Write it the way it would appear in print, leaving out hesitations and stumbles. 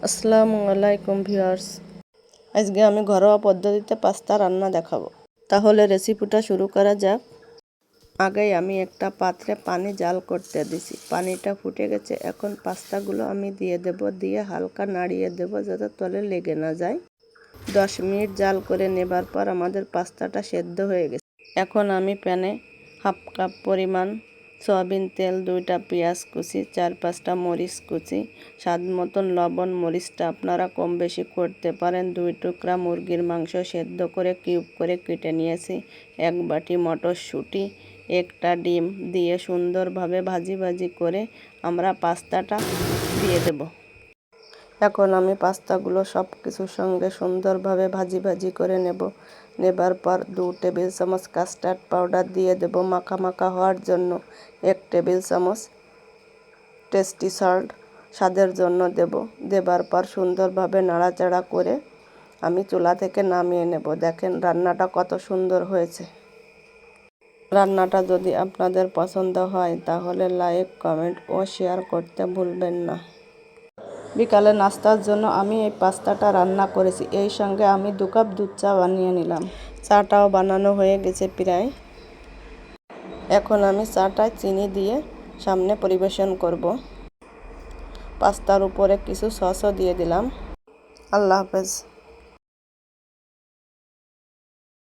আসসালামু আলাইকুম ভিউয়ার্স, আজকে আমি ঘরোয়া পদ্ধতিতে পাস্তা রান্না দেখাবো। তাহলে রেসিপিটা শুরু করা যাক। আগেই আমি একটা পাত্রে পানি জাল করতে দিছি, পানিটা ফুটে গেছে। এখন পাস্তাগুলো আমি দিয়ে দেব, দিয়ে হালকা নাড়িয়ে দেব যাতে তলে লেগে না যায়। 10 মিনিট জাল করে নেবার পর আমাদের পাস্তাটা সেদ্ধ হয়ে গেছে। এখন আমি প্যানে হাফ কাপ পরিমাণ সয়াবিন তেল, 2টা পেঁয়াজ কুচি, 4-5টা মরিচ কুচি, স্বাদ মতন লবণ, মরিচটা আপনারা কম বেশি করতে পারেন। 2 টুকরা মুরগির মাংস সেদ্ধ করে কিউব করে কেটে নিয়েছি, 1 বাটি মটরশুঁটি, একটা ডিম দিয়ে সুন্দরভাবে ভাজি করে আমরা পাস্তাটা দিয়ে দেব। এখন আমি পাস্তাগুলো সব কিছুর সঙ্গে সুন্দরভাবে ভাজি করে নেবার পর 2 টেবিল চামচ কাস্টার্ড পাউডার দিয়ে দেব মাখা হওয়ার জন্য। 1 টেবিল চামচ টেস্টি সল্ট স্বাদের জন্য দেবার পর সুন্দরভাবে নাড়াচাড়া করে আমি চুলা থেকে নামিয়ে নেব। দেখেন রান্নাটা কত সুন্দর হয়েছে। রান্নাটা যদি আপনাদের পছন্দ হয় তাহলে লাইক, কমেন্ট ও শেয়ার করতে ভুলবেন না। বিকালে নাস্তার জন্য আমি এই পাস্তাটা রান্না করেছি। এই সঙ্গে আমি 2 কাপ দুধ চা বানিয়ে নিলাম। চাটাও বানানো হয়ে গেছে প্রায়। এখন আমি চাটায় চিনি দিয়ে সামনে পরিবেশন করব। পাস্তার উপরে কিছু সসও দিয়ে দিলাম। আল্লাহ হাফেজ।